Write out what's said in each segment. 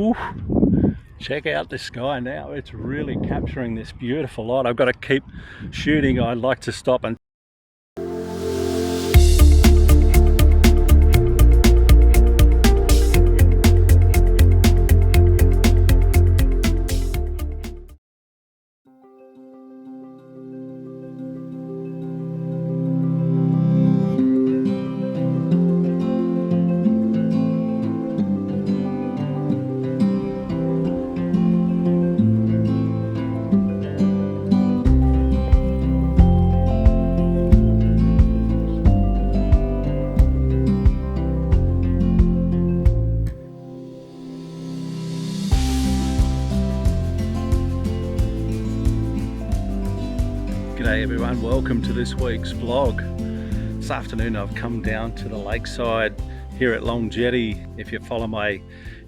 Ooh, check out this sky now. It's really capturing this beautiful light. I've got to keep shooting. I'd like to stop and G'day everyone, welcome to this week's vlog. This afternoon I've come down to the lakeside here at Long Jetty. If you follow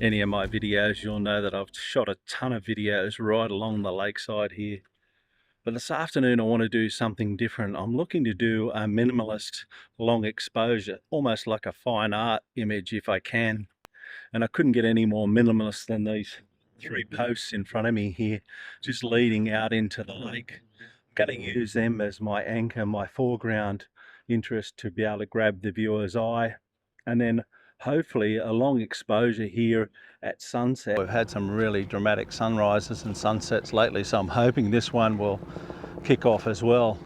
any of my videos, you'll know that I've shot a ton of videos right along the lakeside here. But this afternoon I want to do something different. I'm looking to do a minimalist long exposure, almost like a fine art image if I can. And I couldn't get any more minimalist than these three posts in front of me here, just leading out into the lake. I'm going to use them as my anchor, my foreground interest to be able to grab the viewer's eye, and then hopefully a long exposure here at sunset. We've had some really dramatic sunrises and sunsets lately, so I'm hoping this one will kick off as well.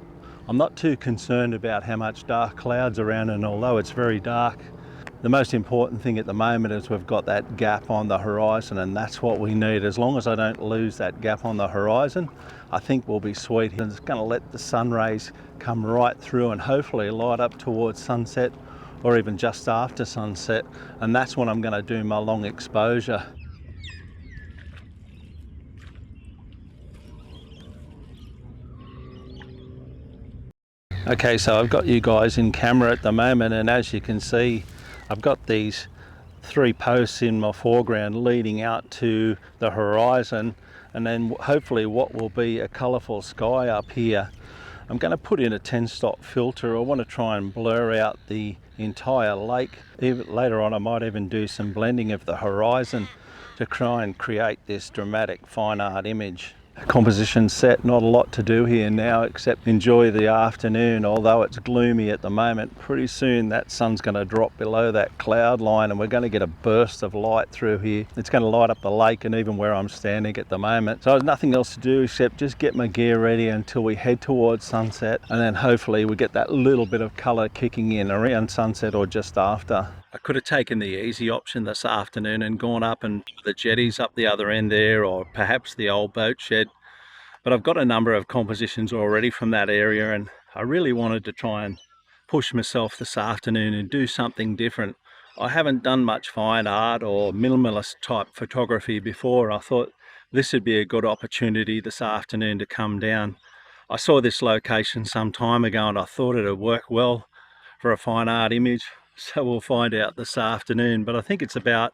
I'm not too concerned about how much dark clouds around, and although it's very dark, the most important thing at the moment is we've got that gap on the horizon, and that's what we need. As long as I don't lose that gap on the horizon, I think we'll be sweet. And it's going to let the sun rays come right through and hopefully light up towards sunset or even just after sunset. And that's when I'm going to do my long exposure. Okay, so I've got you guys in camera at the moment, and as you can see, I've got these three posts in my foreground leading out to the horizon, and then hopefully what will be a colourful sky up here. I'm going to put in a 10-stop filter. I want to try and blur out the entire lake. Even later on I might even do some blending of the horizon to try and create this dramatic fine art image. Composition set, not a lot to do here now except enjoy the afternoon. Although it's gloomy at the moment, pretty soon that sun's going to drop below that cloud line and we're going to get a burst of light through here. It's going to light up the lake and even where I'm standing at the moment. So there's nothing else to do except just get my gear ready until we head towards sunset, and then hopefully we get that little bit of colour kicking in around sunset or just after. I could have taken the easy option this afternoon and gone up and the jetties up the other end there, or perhaps the old boat shed. But I've got a number of compositions already from that area, and I really wanted to try and push myself this afternoon and do something different. I haven't done much fine art or minimalist type photography before. I thought this would be a good opportunity this afternoon to come down. I saw this location some time ago and I thought it would work well for a fine art image. So we'll find out this afternoon. But I think it's about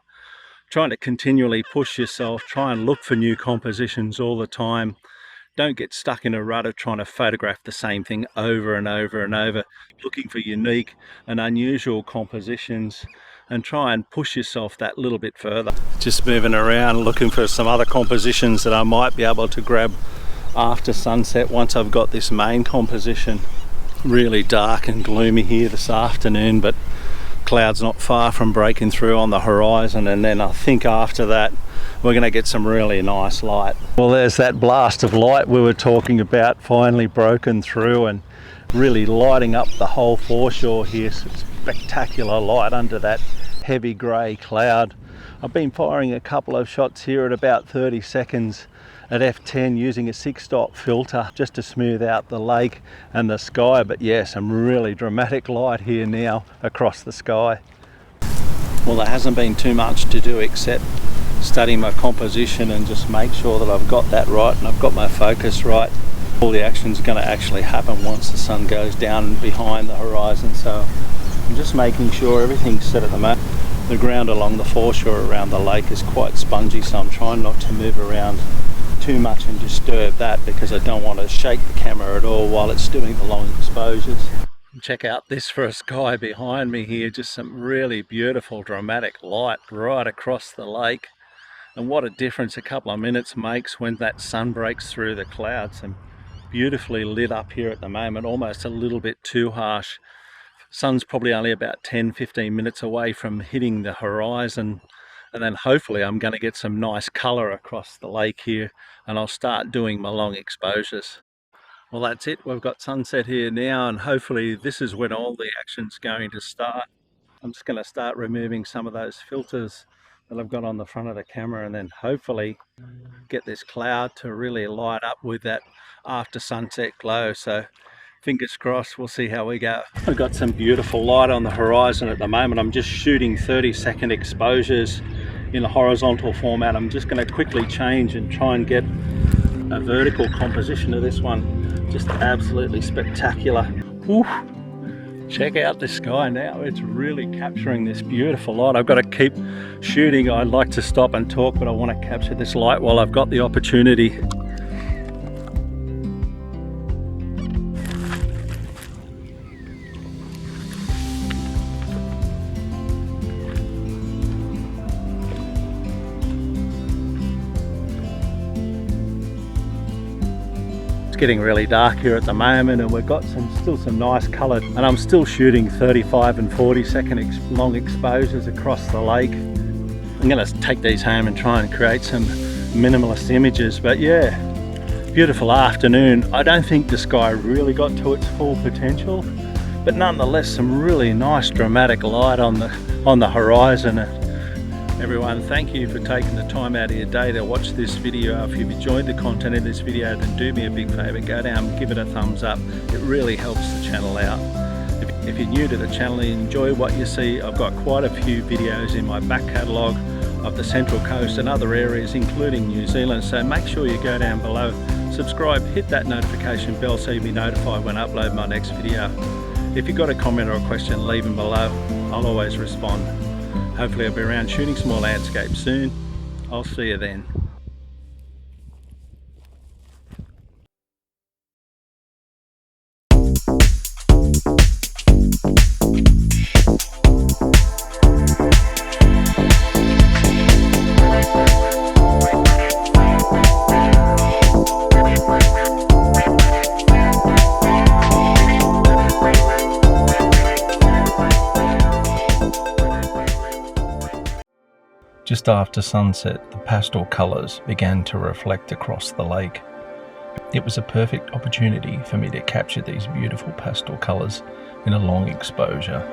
trying to continually push yourself, try and look for new compositions all the time. Don't get stuck in a rut of trying to photograph the same thing over and over and over. Looking for unique and unusual compositions and try and push yourself that little bit further. Just moving around looking for some other compositions that I might be able to grab after sunset once I've got this main composition. Really dark and gloomy here this afternoon, but clouds not far from breaking through on the horizon, and then I think after that we're going to get some really nice light. Well, there's that blast of light we were talking about finally broken through and really lighting up the whole foreshore here. Spectacular light under that heavy grey cloud. I've been firing a couple of shots here at about 30 seconds at f10 using a 6-stop filter just to smooth out the lake and the sky, but yeah, some really dramatic light here now across the sky. Well, there hasn't been too much to do except study my composition and just make sure that I've got that right and I've got my focus right. All the action's going to actually happen once the sun goes down behind the horizon, so I'm just making sure everything's set at the moment. The ground along the foreshore around the lake is quite spongy, so I'm trying not to move around too much and disturb that because I don't want to shake the camera at all while it's doing the long exposures. Check out this for a sky behind me here, just some really beautiful dramatic light right across the lake. And what a difference a couple of minutes makes when that sun breaks through the clouds. And beautifully lit up here at the moment, almost a little bit too harsh. Sun's probably only about 10-15 minutes away from hitting the horizon, and then hopefully I'm going to get some nice color across the lake here, and I'll start doing my long exposures. Well, that's it. We've got sunset here now, and hopefully this is when all the action's going to start. I'm just going to start removing some of those filters that I've got on the front of the camera, and then hopefully get this cloud to really light up with that after sunset glow. So fingers crossed, we'll see how we go. I've got some beautiful light on the horizon at the moment. I'm just shooting 30-second exposures in a horizontal format. I'm just going to quickly change and try and get a vertical composition of this one. Just absolutely spectacular. Whew. Check out the sky now. It's really capturing this beautiful light. I've got to keep shooting. I'd like to stop and talk, but I want to capture this light while I've got the opportunity. Getting really dark here at the moment, and we've got still some nice colour, and I'm still shooting 35 and 40-second long exposures across the lake. I'm going to take these home and try and create some minimalist images. But yeah, beautiful afternoon. I don't think the sky really got to its full potential, but nonetheless some really nice dramatic light on the horizon. Everyone, thank you for taking the time out of your day to watch this video. If you've enjoyed the content in this video, then do me a big favour, go down and give it a thumbs up. It really helps the channel out. If you're new to the channel and you enjoy what you see, I've got quite a few videos in my back catalogue of the Central Coast and other areas, including New Zealand. So make sure you go down below, subscribe, hit that notification bell so you'll be notified when I upload my next video. If you've got a comment or a question, leave them below. I'll always respond. Hopefully I'll be around shooting some more landscapes soon. I'll see you then. Just after sunset, the pastel colours began to reflect across the lake. It was a perfect opportunity for me to capture these beautiful pastel colours in a long exposure.